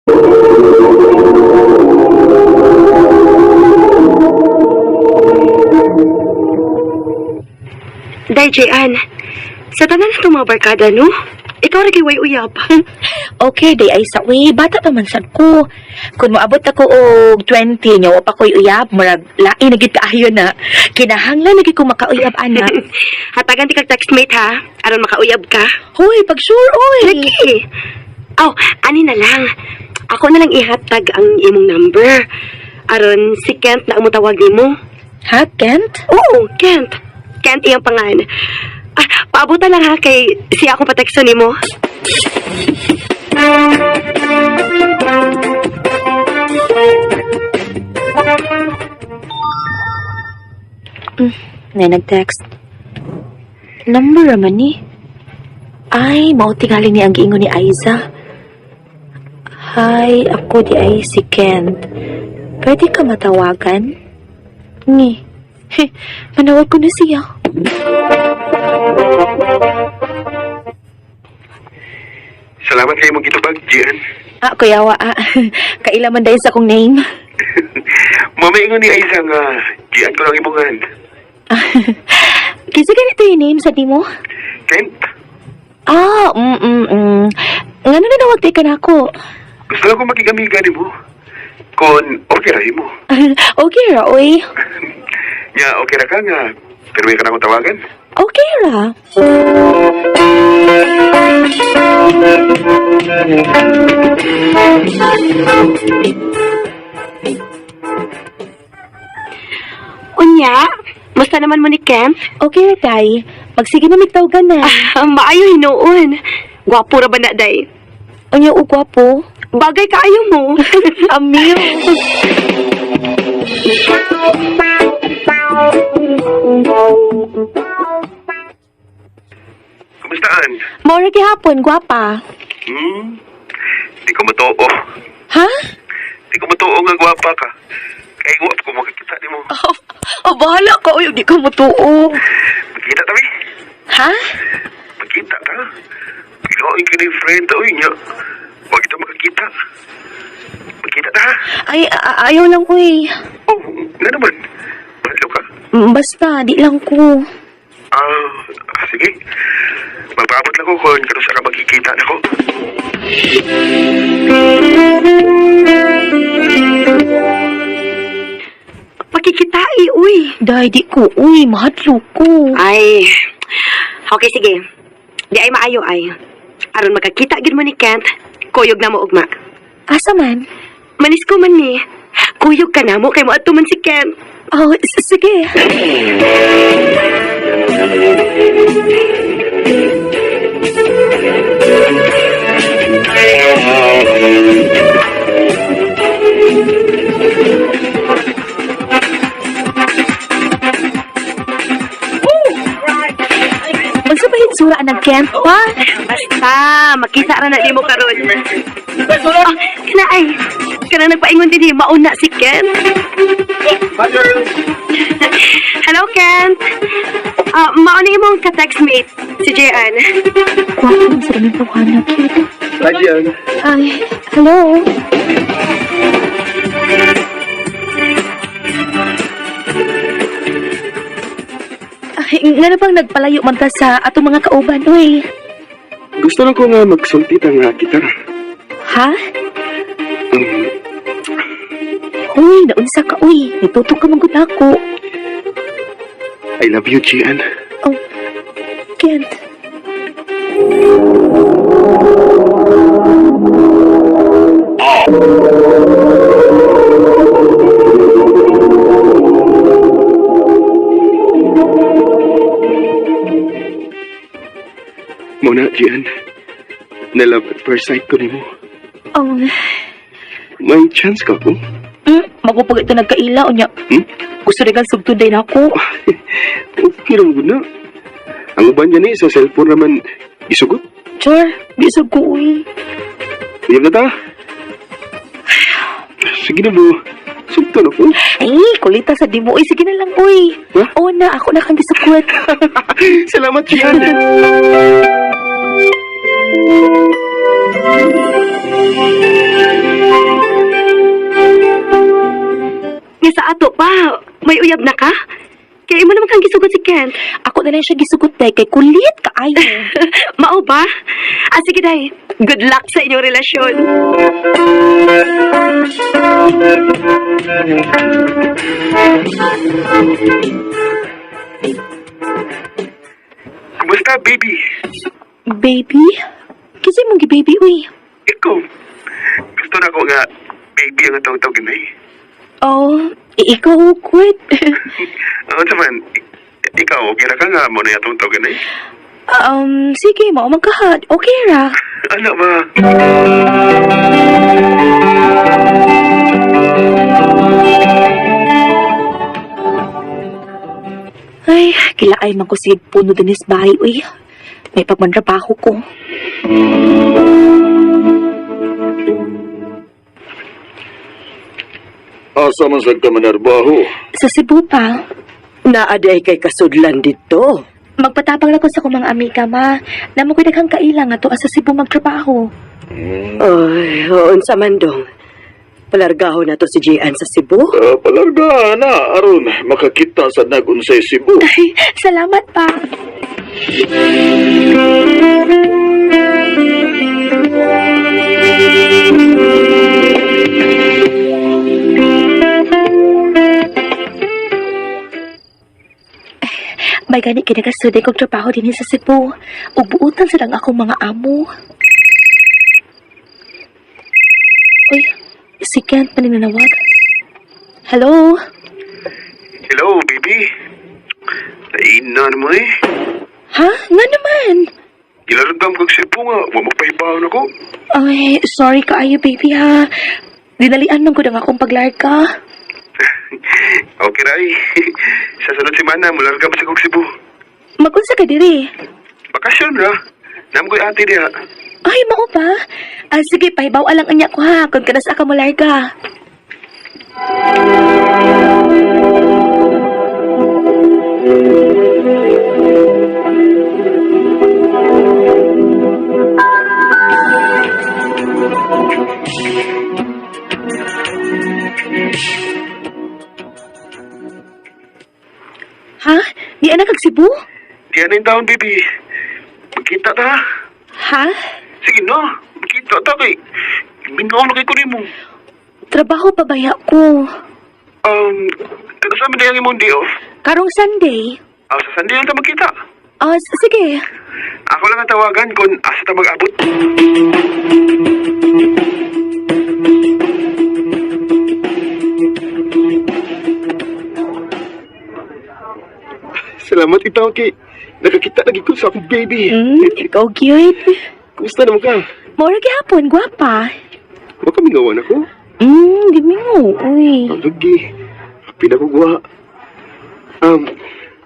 Day, Jayan, sa tanan na itong mga barkada, no? Ikaw rin kiway uyab. Okay, day ay sa uy, bata pa man sad ko. Kung moabot ako og 20, nyawa pa ko'y uyab, murag lain na gid kaayo na. Kinahanglan lagi ko makauyab, anak. Hatagan ti kag textmate, ha? Aron makauyab ka. Hoy, pag sure, oy. Lagi. Aw, ani na lang. Ako na lang ihatag ang imong number. Aron si Kent na ang mutawag nimo. Ha, Kent? Oo, Kent. Kent iyang pangan. Paabutan lang ha kay siya akong pateksto nimo. Ngay nag-text. Number raman ni. Ay, mao tingali ni ang giingon ni Aiza. Hi, ako di ay si Kent. Pwede ka matawagan? Ni. Manawag ko na siya. Salamat kayo mong gitubag, Gian. Kuyawa, kailaman dahil sa kong name. Mamaingon ni Aiza nga, Gian ko lang imungan. Kasi ganito yung name sa di mo? Kent, Nga na nawag tayo ka na ako. gusto lang ko makigamiga ni mo. Kung okay rahin mo. Okay ra, oy. Ya, okay ra ka nga. Pero may ka na akong tawagan. Okay ra. Unya, musta naman mo ni Kent? Okay ra, tay. Magsige na migtawagan na. Maayo hinuon. Gwapo ra ba na, day? Unya, ugwapo. Bagay kaayo mo. Amil. Kamustaan? Maura gihapon, gwapa. Di ko matuo. Ha? Di ko matuo nga gwapa ka. Kaya guwap ko makikita ni mo. Bahala ka, uy. Di ka matuo. Magkita tabi. Ha? Magkita ta. Piloin ka ni friend. Uy, niya. Huwag kita makakita. Magkita ta. Ay, ayaw lang, uy. Oh, nga naman. Mahalo ka. Basta, di lang ko. Sige. Magpaabot lang ko kung kano saan ka magkikita na ko. Pakikitai, uy. Day, di ko, uy. Mahadlo ko. Ay, okay, sige. Di ay maayo ay. Aron magkakita gid mo ni Kent, kuyog na mo ugma. Asa man? Manis ko man ni. Kuyog ka na mo, kay mo ato man si Kent. Oh, sige. Unsa ba hitsura ng Kent pa? Basta, makita ra na di mo karon. Kana ay, kana nagpaingon din mauna si Kent. Hello, Kent. Mauna imong ka-textmate, si Jean. Kwapo sa daming tawanan, cute. Gian. Ay, hello? Ay, nga na bang nagpalayo man ta sa atong mga kauban, uy? Gusto lang ko nga magsulti nga gitara. Ha? Uy, naunsa ka, uy. Nitutok ka manggod ako. I love you, Gian. Oh, Kent. Muna, Gian. Na-love at first sight ko ni mo. Oh, May chance ka ko? magupag ito nagkaila, unya. Gusto rin kang sugtun din ako. Okay lang na. Ang uban niya ni sa cellphone naman isugot. Char, bisag ko, uy. Iyan na ta. Sige na mo. Sugton ako. Ay, kulita sa dimo. Uy, sige na lang, uy. Ha? Oo na, ako na kang gisukwet. Salamat, Gian. sa ato pa. May uyab na ka? Kaya mo naman kang gisugot si Kent. Ako na lang siya gisugot day kay kulit kaayo. Mao ba? Sige day. Good luck sa inyong relasyon. Kumusta, baby? Baby? Kasi mong gi-baby, uy. Ikaw. Gusto na ko nga, baby ang tawag-tawag na eh. Oh, ikaw, quit. Ano naman, ikaw, okay na ka nga mo na yung tawag na eh. Sige, mao magkahat. Okay ra. Ano ba? Ay, kilaay man ko si puno dinis bahay, uy. May pagmanrabaho ko. Asa man sad ka manarbaho? Sa Cebu pa, Naaday kay kasudlan dito. magpatapang lang ko sa kumang amiga, ma. Namo ko'y daghang kailang nga to sa Cebu magtrabaho. Ay, hoon sa mandong. Palargaho na to si Jian sa Cebu. Palarga na, aron makakita sa nagunsay Cebu. Ay, salamat pa. May gani kinakasuday kong trabaho din sa Cebu. Ug buutan silang akong mga amo. Uy, si Kent paninanawag. Hello? Hello, baby. Nainan mo eh. Ha? Nga naman? Ilaragam kag Cebu nga, huwag magpahibawan ako. Ay, sorry kaayo, baby, ha. Dinalian man ko na nga akong paglarga. Okay, Ray. Sa sunod semana, mularga mo sa kong Cebu. Magunsa ka diri. Bakasyon ra. Nam ko'y ate diha. Ay, mao ba? Sige, pahibaw alang anya ko ha, kung kanas ka mo larga. Ha? Di anak kag Cebu? Diyan na yung taon, baby. Magkita ta. Ha? Sige no, magkita ta kay. Mingaw na kay kunin mo. Trabaho pa baya ko. Ano sa mga imong day off? Karong Sunday? Sa Sunday lang ta magkita. Sige. Ako lang ang tawagan kung asa ta mag-abot. Salamat itaw kay nakakita lagi ko sa akong baby. Ikaw cute. Kumusta naman ka? Mora gihapon, gwapa. Huwag kami ngawan ako. Gimi mo, uy. Ang lagi. Happy na ko guha.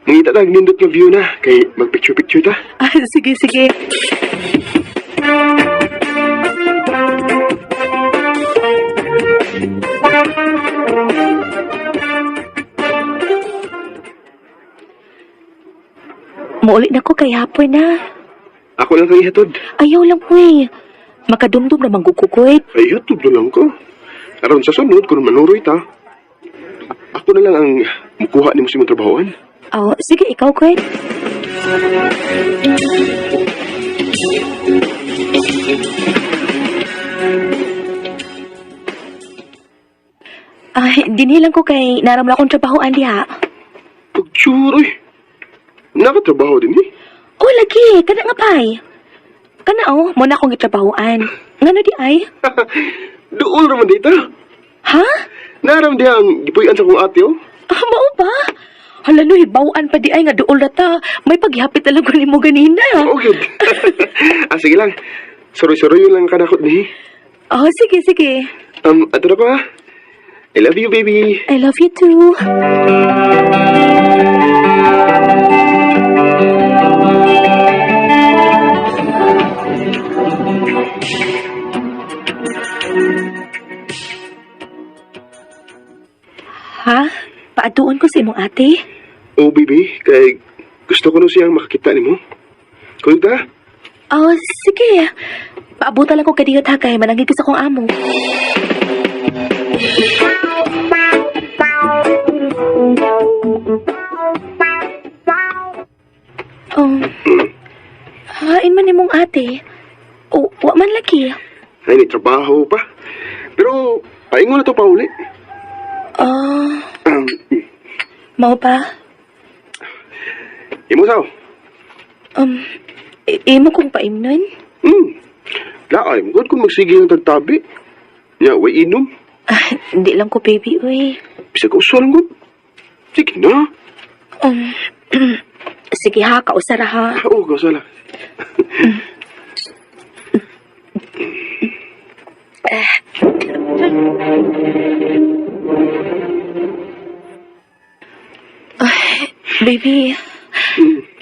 Mangita lang nindot ng view na kay mag-picture-picture ta. Sige, sige. Muulit na ko kay hapon na. Ako lang kang ihatod. Ayaw lang po eh. Makadumdum na manggugugwit. Ay, ihatod na lang ko. Aron sa sunod, kung manuroy ta, ako na lang ang mukuha ni mo si mong trabahoan. Sige, ikaw, Kwet. Dinilang ko kay naramla akong trabahoan diha. Pagtsura eh. Nakatrabaho din eh. Lagi. Kana nga pay. Kana muna akong itrabahoan. Ngano di ay? Doon naman dito. Ha? Naram di ang gipuyan sa kong ate oh. Mao ba? Hala no, hibawaan pa di ay nga duol na ta. May paghihapit talaga ni mo ganina. Okay. Sige lang. Sorry yun lang kanakot ni. Sige, sige. Ato na ko ha. I love you, baby. I love you too. Ha? Paatuon ko sa imong ate? Oh, baby. Kay gusto ko na siyang makakita ni mo. Kulit ta? Sige. Paabutan lang ko kadiyot ha kay manangig sa kong amo. Ay, may trabaho pa. Pero, paingon na to pa uli. Um, Mao pa? imo sao? Imo kong paimnon? Laay, good kung magsige ang tagtabi. Ya, way inom. Hindi lang ko, baby, uy. Bisa ka usual good. Sige na. Sige ha, kausara ha. Oo, kausala. Baby,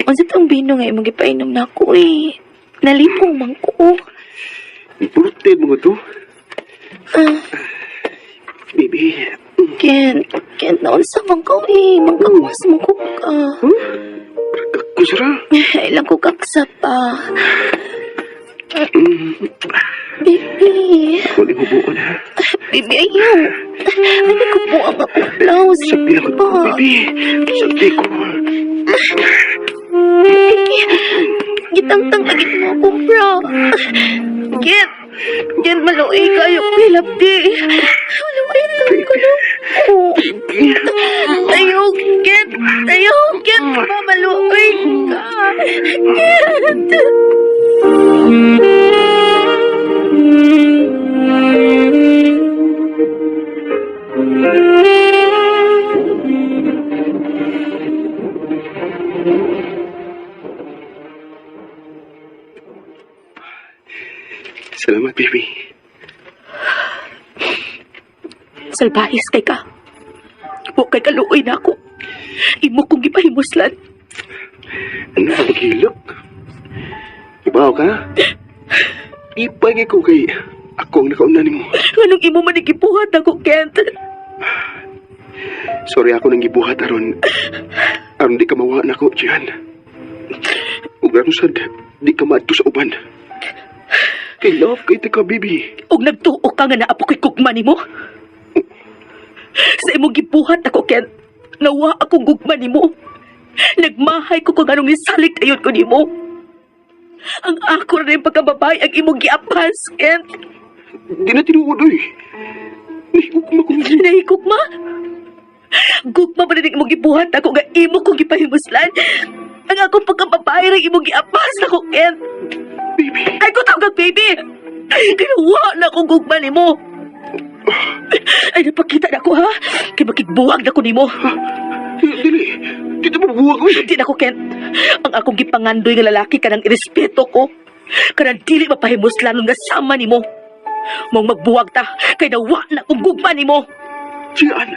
unsa tong bino nga imong gipainom na ako eh. Nalipong man ko. Purte mo to. Baby. Ken, naunsa man ko eh. Mangkakwas man ko ka. Kusara. Ilang ko kaksa pa. Baby. Kung ibubuan ha. Baby, ayaw. Hindi ko po ang akong blouse. Sakti lang ko, baby. Sakti ko. Gitangtang lagi mo akong bra. Get maluoy kayo pilapdi. Maluoy lang ko na. Ayaw, get. Mamaluoy ka. Get. Salamat, baby. Salbahis kay ka. Huwag kay kaluoy na ako. Imo kong gipahimuslan. Ano na paghilak? Ibaw ka? Ipagay ko kay ako ang nakaunan mo. Anong imo man igibuhat ako, Kent? Sorry ako nang gibuhat aron. Aron di ka mawa na ko, Jihan. Ug aron sad, di ka maadto sa uban. Kay love kay ka, baby. Og nagtuo ka nga naapo kay kugma nimo? Sa imong gibuhat ako, Kent. Nawa akong gugma nimo. Nagmahay ko kung anong isalit ayon ko nimo. Ang ako rin pagkababay ang imong giapas, Kent. Di na tinuod, oy. Nahigugma ko. Nahigugma? Gugma ba rin imong gibuhat ako nga imo kong gipahimuslan? Ang akong pagkababay rin imong giapas ako, Kent. Baby. Ay ko tawag, baby! Ginawa na akong gugma nimo. Ay, napakita na ako, ha? Kaya makigbuwag na ko nimo. Dili. Di na mabuwag, oy. Di na ko, Kent. Ang akong gipangandoy nga lalaki kanang irespeto ko. Kanang dili mapahimuslan nga sama nimo. Mong magbuwag ta, kaya nawa na akong gugma nimo. Jihan.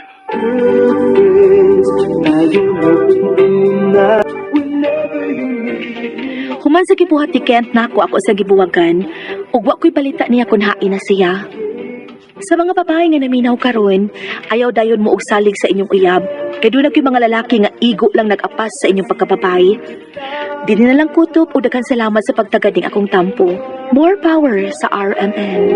Human sa gibuhat ni Kent na ako sa gibuwagan, ug wa ko'y balita niya kung hain na siya. Sa mga babae nga naminaw karon, ayaw dayon mo og salig sa inyong uyab. Kay doon ko'y mga lalaki nga igo lang nag-apas sa inyong pagkababae. Dili na lang kutob o daghan salamat sa pagtagad ning akong tampo. More power sa RMN.